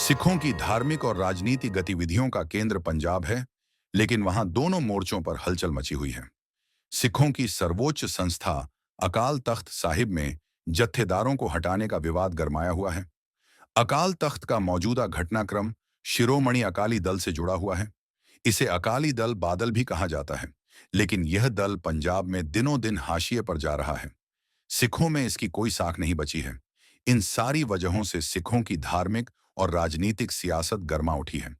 सिखों की धार्मिक और राजनीतिक गतिविधियों का केंद्र पंजाब है, लेकिन वहां दोनों मोर्चों पर हलचल मची हुई है। सिखों की सर्वोच्च संस्था अकाल तख्त साहिब में जत्थेदारों को हटाने का विवाद गरमाया हुआ है। अकाल तख्त का मौजूदा घटनाक्रम शिरोमणि अकाली दल से जुड़ा हुआ है। इसे अकाली दल बादल भी कहा जाता है, लेकिन यह दल पंजाब में दिनों दिन हाशिए पर जा रहा है। सिखों में इसकी कोई साख नहीं बची है। इन सारी वजहों से सिखों की धार्मिक और राजनीतिक सियासत गर्मा उठी है,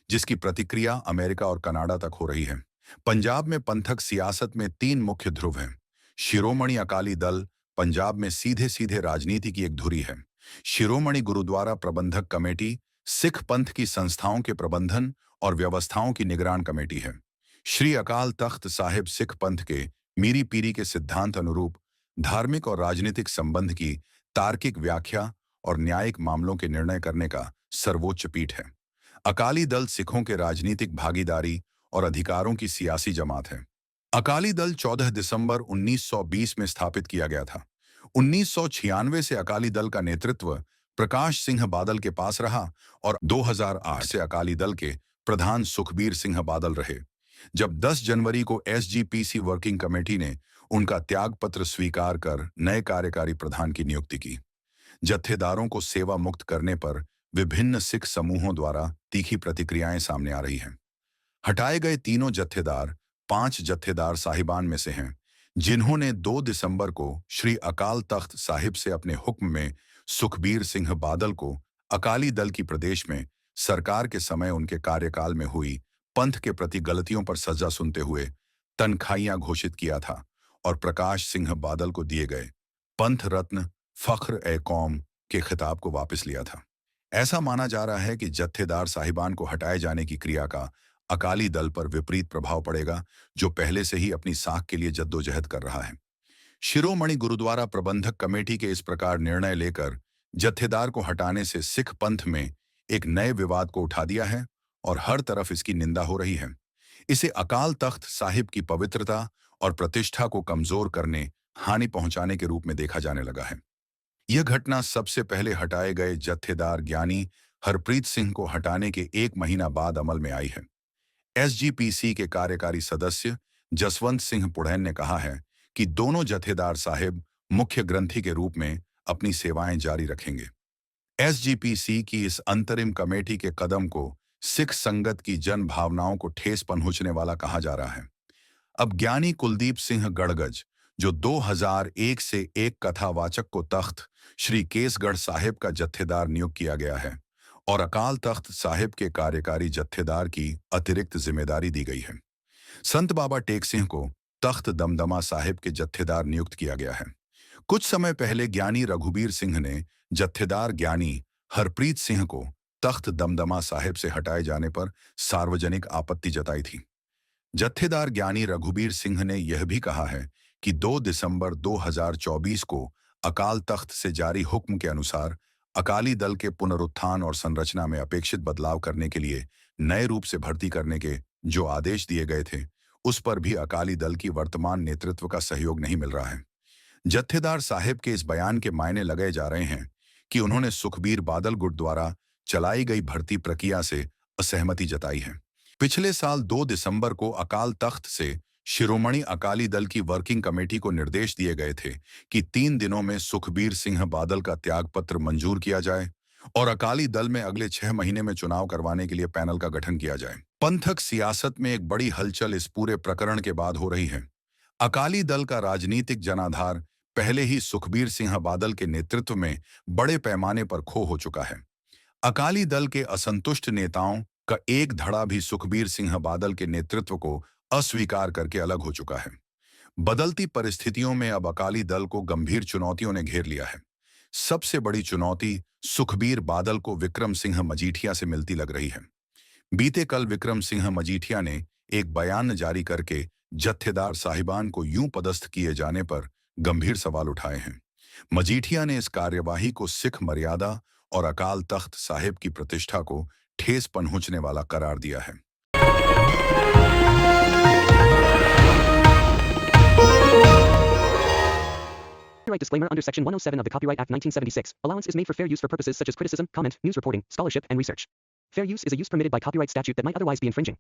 जिसकी प्रतिक्रिया अमेरिका और कनाडा तक हो रही है। पंजाब में पंथक सियासत में तीन मुख्य ध्रुव हैं। शिरोमणि अकाली दल पंजाब में सीधे सीधे राजनीति की एक धुरी है। शिरोमणि गुरुद्वारा प्रबंधक कमेटी सिख पंथ की संस्थाओं के प्रबंधन और व्यवस्थाओं की निगरान कमेटी है। श्री अकाल तख्त साहिब सिख पंथ के मीरी पीरी के सिद्धांत अनुरूप धार्मिक और राजनीतिक संबंध की तार्किक व्याख्या और न्यायिक मामलों के निर्णय करने का सर्वोच्च पीठ है। अकाली दल सिखों के राजनीतिक भागीदारी और अधिकारों की सियासी जमात है। अकाली दल 14 दिसंबर 1920 में स्थापित किया गया था। 1996 से अकाली दल का नेतृत्व प्रकाश सिंह बादल के पास रहा और 2008 से अकाली दल के प्रधान सुखबीर सिंह बादल रहे। जब 10 जनवरी को एसजीपीसी वर्किंग कमेटी ने उनका त्यागपत्र स्वीकार कर नए कार्यकारी प्रधान की नियुक्ति की। जत्थेदारों को सेवा मुक्त करने पर विभिन्न सिख समूहों द्वारा तीखी प्रतिक्रियाएं सामने आ रही हैं। हटाए गए तीनों जत्थेदार 5 जत्थेदार साहिबान में से हैं, जिन्होंने 2 दिसंबर को श्री अकाल तख्त साहिब से अपने हुक्म में सुखबीर सिंह बादल को अकाली दल की प्रदेश में सरकार के समय उनके कार्यकाल में हुई पंथ के प्रति गलतियों पर सजा सुनते हुए तनख्वाहियां घोषित किया था और प्रकाश सिंह बादल को दिए गए पंथ रत्न फख्र ए कौम के खिताब को वापस लिया था। ऐसा माना जा रहा है कि जत्थेदार साहिबान को हटाए जाने की क्रिया का अकाली दल पर विपरीत प्रभाव पड़ेगा, जो पहले से ही अपनी साख के लिए जद्दोजहद कर रहा है। शिरोमणि गुरुद्वारा प्रबंधक कमेटी के इस प्रकार निर्णय लेकर जत्थेदार को हटाने से सिख पंथ में एक नए विवाद को उठा दिया है और हर तरफ इसकी निंदा हो रही है। इसे अकाल तख्त साहिब की पवित्रता और प्रतिष्ठा को कमजोर करने, हानि पहुंचाने के रूप में देखा जाने लगा है। यह घटना सबसे पहले हटाए गए जत्थेदार ज्ञानी हरप्रीत सिंह को हटाने के 1 महीना बाद अमल में आई है। एसजीपीसी के कार्यकारी सदस्य जसवंत सिंह पुढ़ैन ने कहा है कि दोनों जत्थेदार साहिब मुख्य ग्रंथी के रूप में अपनी सेवाएं जारी रखेंगे। एसजीपीसी की इस अंतरिम कमेटी के कदम को सिख संगत की जन भावनाओं को ठेस पहुंचने वाला कहा जा रहा है। अब ज्ञानी कुलदीप सिंह गड़गज, जो 2001 से एक कथावाचक को तख्त श्री केसगढ़ साहिब का जत्थेदार नियुक्त किया गया है और अकाल तख्त साहिब के कार्यकारी जत्थेदार की अतिरिक्त जिम्मेदारी दी गई है। संत बाबा टेक सिंह को तख्त दमदमा साहिब के जत्थेदार नियुक्त किया गया है। कुछ समय पहले ज्ञानी रघुबीर सिंह ने जत्थेदार ज्ञानी हरप्रीत सिंह को तख्त दमदमा साहिब से हटाए जाने पर सार्वजनिक आपत्ति जताई थी। जत्थेदार ज्ञानी रघुबीर सिंह ने यह भी कहा है कि 2 दिसंबर 2024 को अकाल तख्त से जारी हुक्म के अनुसार अकाली दल के पुनरुत्थान और संरचना में अपेक्षित बदलाव करने के लिए नए रूप से भर्ती करने के जो आदेश दिए गए थे, उस पर भी अकाली दल की वर्तमान नेतृत्व का सहयोग नहीं मिल रहा है। जत्थेदार साहिब के इस बयान के मायने लगाए जा रहे हैं कि उन्होंने सुखबीर बादल गुट द्वारा चलाई गई भर्ती प्रक्रिया से असहमति जताई है। पिछले साल 2 दिसंबर को अकाल तख्त से शिरोमणि अकाली दल की वर्किंग कमेटी को निर्देश दिए गए थे कि 3 दिनों में सुखबीर सिंह बादल का त्यागपत्र मंजूर किया जाए और अकाली दल में अगले 6 महीने में चुनाव करवाने के लिए पैनल का गठन किया जाए। पंथक सियासत में एक बड़ी हलचल इस पूरे प्रकरण के बाद हो रही है। अकाली दल का राजनीतिक जनाधार पहले ही सुखबीर सिंह बादल के नेतृत्व में बड़े पैमाने पर खो हो चुका है। अकाली दल के असंतुष्ट नेताओं का एक धड़ा भी सुखबीर सिंह बादल के नेतृत्व को अस्वीकार करके अलग हो चुका है। बदलती परिस्थितियों में अब अकाली दल को गंभीर चुनौतियों ने घेर लिया है। सबसे बड़ी चुनौती सुखबीर बादल को विक्रम सिंह मजीठिया से मिलती लग रही है। बीते कल विक्रम सिंह मजीठिया ने एक बयान जारी करके जत्थेदार साहिबान को यूं पदस्थ किए जाने पर गंभीर सवाल उठाए हैं। मजीठिया ने इस कार्यवाही को सिख मर्यादा और अकाल तख्त साहिब की प्रतिष्ठा को ठेस पहुंचने वाला करार दिया है। Copyright disclaimer. Under Section 107 of the Copyright Act 1976, allowance is made for fair use for purposes such as criticism, comment, news reporting, scholarship, and research. Fair use is a use permitted by copyright statute that might otherwise be infringing.